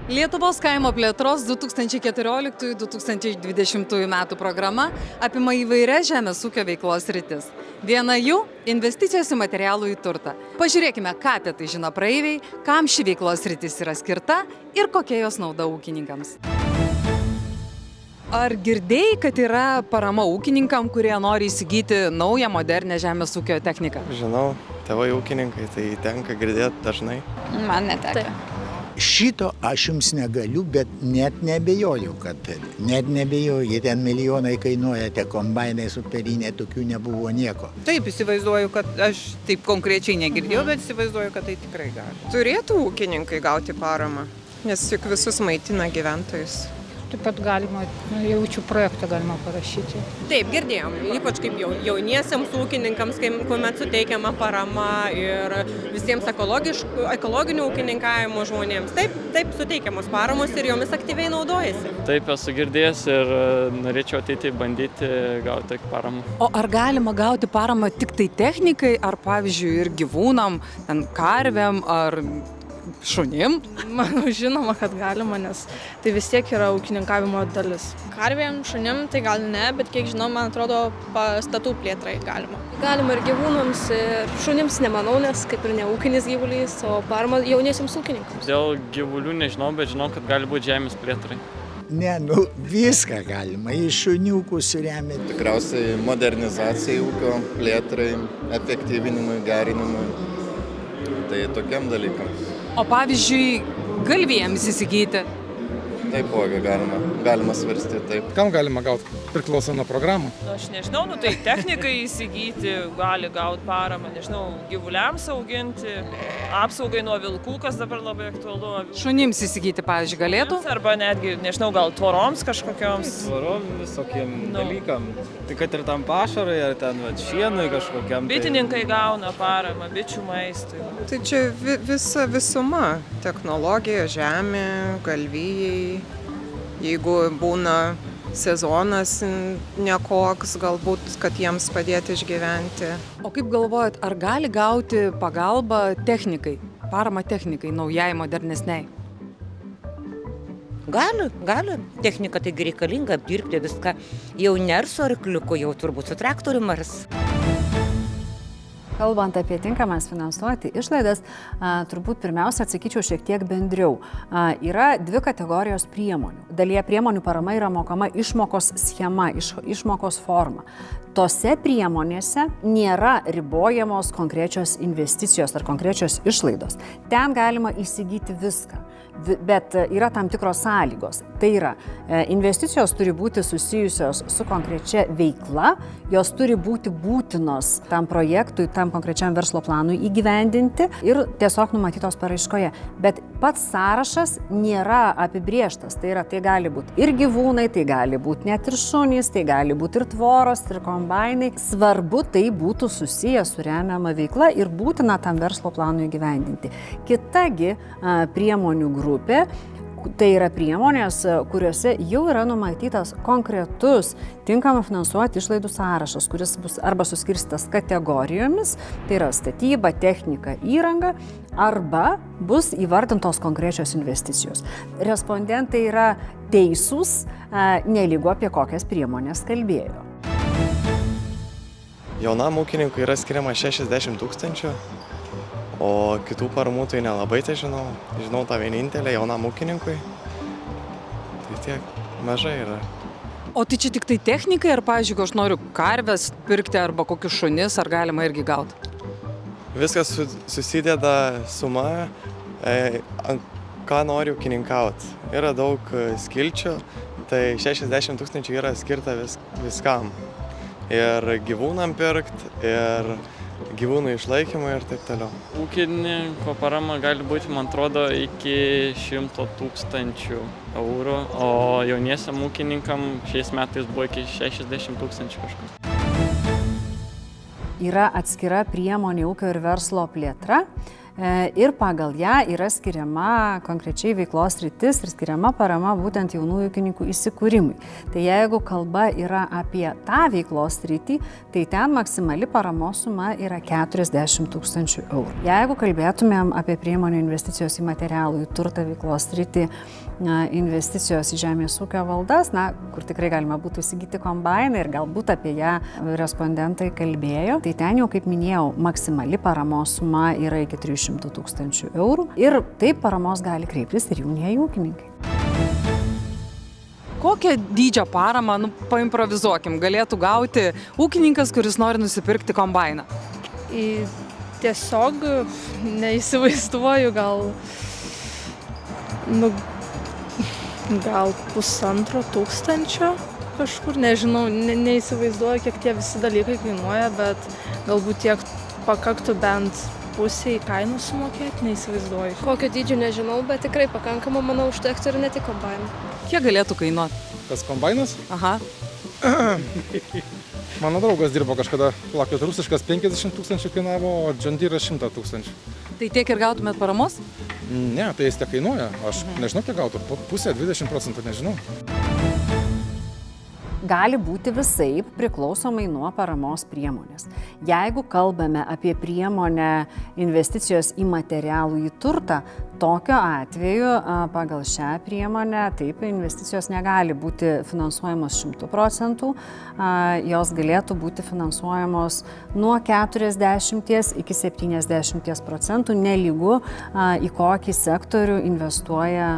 Lietuvos kaimo plėtros 2014-2020 metų programa apima įvairias žemės ūkio veiklos sritis. Viena jų – investicijos į materialųjį turtą. Pažiūrėkime, ką apie tai žino praeiviai, kam ši veiklos sritis yra skirta ir kokia jos nauda ūkininkams. Ar girdėjai, kad yra parama ūkininkam, kurie nori įsigyti naują modernę žemės ūkio techniką? Žinau, tėvai ūkininkai, tai tenka girdėti dažnai. Man neteko. Šito aš jums negaliu, bet net nebejoju, kad net nebejoju, jie ten milijonai kainuoja, tie kombainai superinė, tokių nebuvo nieko. Taip, įsivaizduoju, kad aš taip konkrečiai negirdėjau, bet įsivaizduoju, kad tai tikrai gali. Turėtų ūkininkai gauti paramą, nes juk visus maitina gyventojus. Taip pat galima, jaučiu projektą galima parašyti. Taip, girdėjom, ypač kaip jauniesiems ūkininkams, kuomet suteikiama parama ir visiems ekologinių ūkininkavimo žmonėms. Taip suteikiamos paramos ir jomis aktyviai naudojasi. Taip, esu girdėjęs ir norėčiau ateiti bandyti gauti paramą. O ar galima gauti paramą tik tai technikai, ar pavyzdžiui ir gyvūnam, karvėm, ar šunim? Manau, žinoma, kad galima, nes tai vis tiek yra ūkininkavimo dalis. Karvėm, šunim tai gal ne, bet kiek žinau, man atrodo, pastatų plėtrai galima. Galima ir gyvūnams, ir šunims nemanau, nes kaip ir ne ūkinis gyvulys, o parama jauniesiems ūkininkams. Dėl gyvulių nežinau, bet žinau, kad gali būti žemės plėtrai. Ne, viską galima, iš šuniukų suremia. Tikriausiai modernizacijai ūkio plėtrai, efektyvinimui, gerinimui, tai tokiam dalykam. O pavyzdžiui, galvijams įsigyti? Taipogi galima svarstyti taip. Kam galima gauti? Priklauso nuo programų. Aš nežinau, tai technikai įsigyti gali gauti paramą, nežinau, gyvuliams auginti, apsaugai nuo vilkų, kas dabar labai aktualu. Šunims įsigyti, pavyzdžiui, galėtų? Arba netgi, nežinau, gal tvoroms kažkokioms. Tvorom visokiem dalykam. Tai kad ir tam pašarai, ar ten šienui kažkokiam. Bitininkai gauna paramą, bičių maistui. Tai čia visa visuma. Technologija, žemė, galvijai. Jeigu būna sezonas nekoks, galbūt, kad jiems padėti išgyventi. O kaip galvojat, ar gali gauti pagalbą technikai, paramą technikai, naujai, modernesniai? Gali. Technika tai reikalinga apdirbti viską. Jau nėr su arkliuku, jau turbūt su traktorium ars. Kalbant apie tinkamas finansuoti išlaidas, turbūt pirmiausia atsakyčiau šiek tiek bendriau. Yra dvi kategorijos priemonių. Dalyje priemonių parama yra mokama išmokos schema, išmokos forma. Tose priemonėse nėra ribojamos konkrečios investicijos ar konkrečios išlaidos. Ten galima įsigyti viską, bet yra tam tikros sąlygos. Tai yra, investicijos turi būti susijusios su konkrečia veikla, jos turi būti būtinos tam projektui, tam konkrečiam verslo planui įgyvendinti ir tiesiog numatytos paraiškoje. Bet pats sąrašas nėra apibrėžtas. Tai yra, tai gali būti ir gyvūnai, tai gali būti net ir šunys, tai gali būti ir tvoros, ir kombainai. Svarbu tai būtų susiję su remiama veikla ir būtina tam verslo planui įgyvendinti. Kitagi priemonių grupė, tai yra priemonės, kuriuose jau yra numatytas konkretus tinkamą finansuoti išlaidų sąrašas, kuris bus arba suskirstytas kategorijomis, tai yra statyba, technika, įranga, arba bus įvardintos konkrečios investicijos. Respondentai yra teisūs, nelygu apie kokias priemonės kalbėjo. Jaunam ūkininkui yra skiriama 60 000, o kitų paramų tai nelabai tai žinau. Žinau tą vienintelę jaunam ūkininkui. Tai tiek mažai yra. O tai čia tik tai technikai, ar, pavyzdžiui, jeigu aš noriu karves pirkti arba kokius šunis, ar galima irgi gauti? Viskas susideda suma, ką nori ūkininkauti. Yra daug skilčių, tai 60 000 yra skirta viskam. Ir gyvūnam pirkti, ir gyvūnų išlaikymui ir taip toliau. Ūkininko parama gali būti, man atrodo, iki 100 000 eurų, o jauniesiam ūkininkam šiais metais buvo iki 60 000 kažkas. Yra atskira priemonė ūkio ir verslo plėtra. Ir pagal ją yra skiriama konkrečiai veiklos sritis ir skiriama parama būtent jaunųjų ūkininkų įsikūrimui. Tai jeigu kalba yra apie tą veiklos sritį, tai ten maksimali paramos suma yra 40 000 eurų. Jeigu kalbėtumėm apie priemonių investicijos į materialų, į turtą veiklos sritį, investicijos į žemės ūkio valdas, kur tikrai galima būtų įsigyti kombainą ir galbūt apie ją respondentai kalbėjo, tai ten jau, kaip minėjau, maksimali paramos suma yra iki 300 000 eurų ir taip paramos gali kreiptis ir jaunieji ūkininkai. Kokią dydžio paramą, paimprovizuokim, galėtų gauti ūkininkas, kuris nori nusipirkti kombainą? Tiesiog neįsivaizduoju, gal 1500 kažkur, nežinau, neįsivaizduoju, kiek tie visi dalykai kainuoja, bet galbūt tiek pakaktų bent pusiai kainų sumokėti, neįsivaizduoju. Kokio dydžio nežinau, bet tikrai pakankamą, manau, užtektų ir ne tik kombainą. Kiek galėtų kainuoti? Tas kombainas? Aha. Mano draugas dirbo kažkada, plakėt rusiškas 50 000 kainavo, o John Deere 100 000. Tai tiek ir gautumėt paramos? Ne, tai jis tiek kainuoja. Aš nežinau, kiek gautų. Pusę, 20% nežinau. Gali būti visaip priklausomai nuo paramos priemonės. Jeigu kalbame apie priemonę investicijos į materialų į turtą, tokiu atveju pagal šią priemonę taip investicijos negali būti finansuojamos 100%, jos galėtų būti finansuojamos nuo 40 iki 70%, nelygu į kokį sektorių investuoja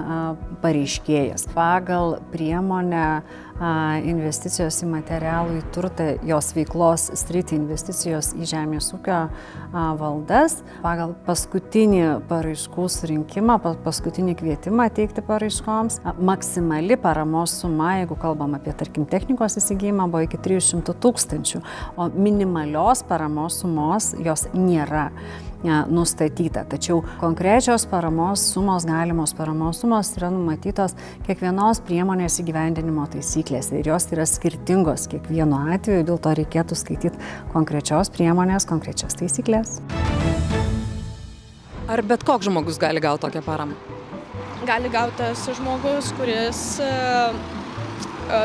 pareiškėjas. Pagal priemonę investicijos į materialų į turtą, jos veiklos sritį investicijos į žemės ūkio valdas, pagal paskutinį paraiškų surinkimą, paskutinį kvietimą teikti paraiškoms, maksimali paramos suma, jeigu kalbam apie, tarkim, technikos įsigijimą, buvo iki 300 000, o minimalios paramos sumos jos nėra nustatyta. Tačiau konkrečios paramos sumos, galimos paramos sumos yra numatytos kiekvienos priemonės įgyvendinimo taisyklėse ir jos yra skirtingos kiekvienu atveju, dėl to reikėtų skaityti konkrečios priemonės, konkrečias taisyklės. Ar bet koks žmogus gali gauti tokią paramą? Gali gauti tas žmogus, kuris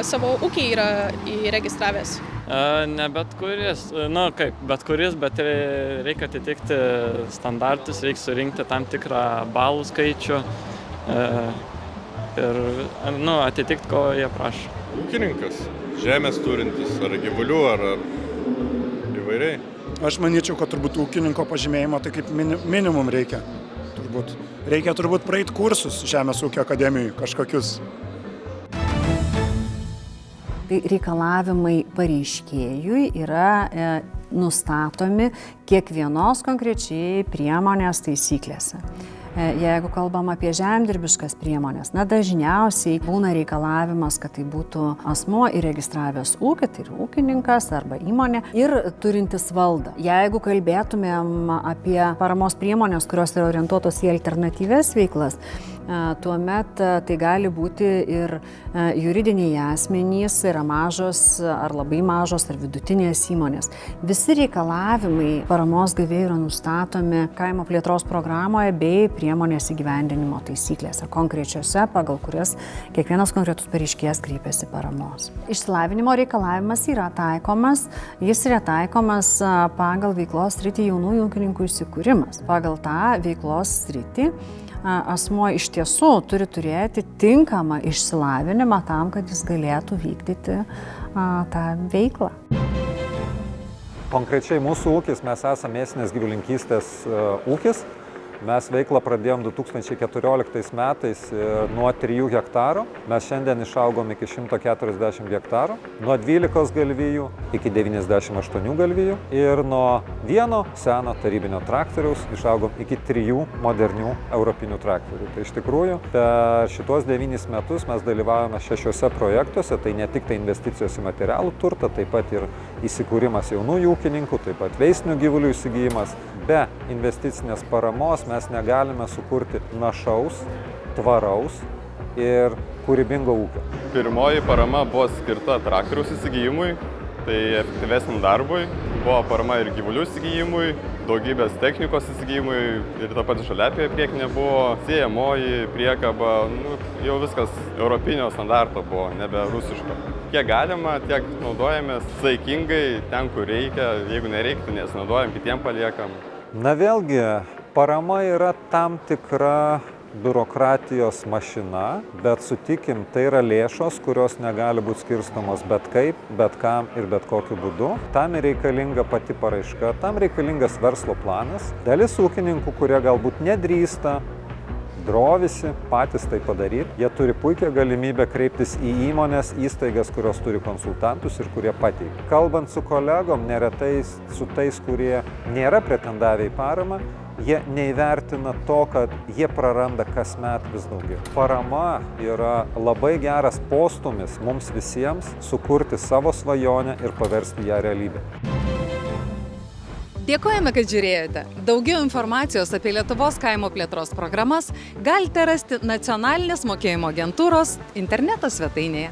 savo ūkį yra įregistravęs. Ne bet kuris, bet kuris, bet reikia atitikti standartus, reikia surinkti tam tikrą balų skaičių ir atitikti, ko jie prašo. Ūkininkas, žemės turintis, ar gyvulių, ar įvairiai. Aš manyčiau, kad turbūt ūkininko pažymėjimo tai kaip minimum reikia. Reikia praeiti kursus Žemės ūkio akademijoje kažkokius. Tai reikalavimai pareiškėjui yra nustatomi kiekvienos konkrečiai priemonės taisyklėse. Jeigu kalbam apie žemdirbiškas priemonės, dažniausiai būna reikalavimas, kad tai būtų asmuo įregistravęs ūkį, tai yra ūkininkas arba įmonė ir turintis valdą. Jeigu kalbėtumėm apie paramos priemonės, kurios yra orientuotos į alternatyves veiklas, tuomet tai gali būti ir juridiniai asmenys, yra mažos ar labai mažos ar vidutinės įmonės. Visi reikalavimai paramos gavėjų yra nustatomi kaimo plėtros programoje bei priemonės įgyvendinimo taisyklėse, konkrečiose, pagal kurias kiekvienas konkretus pareiškėjas kreipiasi paramos. Išsilavinimo reikalavimas yra taikomas, jis yra taikomas pagal veiklos sritį jaunųjų ūkininkų įsikūrimas. Pagal tą veiklos sritį asmuo iš tiesų turi turėti tinkamą išsilavinimą tam, kad jis galėtų vykdyti tą veiklą. Konkrečiai mūsų ūkis, mes esame mėsinės gyvulininkystės ūkis. Mes veiklą pradėjom 2014 metais nuo 3 hektarų. Mes šiandien išaugom iki 140 hektarų. Nuo 12 galvijų iki 98 galvijų. Ir nuo vieno seno tarybinio traktoriaus išaugom iki 3 modernių europinių traktorių. Tai iš tikrųjų, per šitos 9 metus mes dalyvavome 6 projektuose. Tai ne tik tai investicijos į materialų turtą, taip pat ir įsikūrimas jaunųjų ūkininkų, taip pat veisinių gyvulių įsigijimas. Be investicinės paramos mes negalime sukurti našaus, tvaraus ir kūrybingo ūkio. Pirmoji parama buvo skirta traktoriaus įsigijimui, tai efektyvesniam darbui. Buvo parama ir gyvulių įsigijimui, daugybės technikos įsigijimui ir ta pati žaliapė priekinė buvo, siejamoji, priekaba, jau viskas europinio standarto buvo, nebe rusiško. Kiek galima, tiek naudojamės saikingai, ten kur reikia, jeigu nereiktų, nesinaudojam, kitiem paliekam. Na vėlgi, parama yra tam tikra biurokratijos mašina, bet sutikim, tai yra lėšos, kurios negali būti skirstomos bet kaip, bet kam ir bet kokiu būdu. Tam reikalinga pati paraiška, tam reikalingas verslo planas. Dalis ūkininkų, kurie galbūt nedrįsta, drovisi patys tai padaryti, jie turi puikią galimybę kreiptis į įmonės, įstaigas, kurios turi konsultantus ir kurie pateikia. Kalbant su kolegom, neretai su tais, kurie nėra pretendavę į paramą, jie neįvertina to, kad jie praranda kasmet vis daugiau. Parama yra labai geras postūmis mums visiems sukurti savo svajonę ir paversti ją realybę. Dėkojame, kad žiūrėjote. Daugiau informacijos apie Lietuvos kaimo plėtros programas galite rasti Nacionalinės mokėjimo agentūros interneto svetainėje.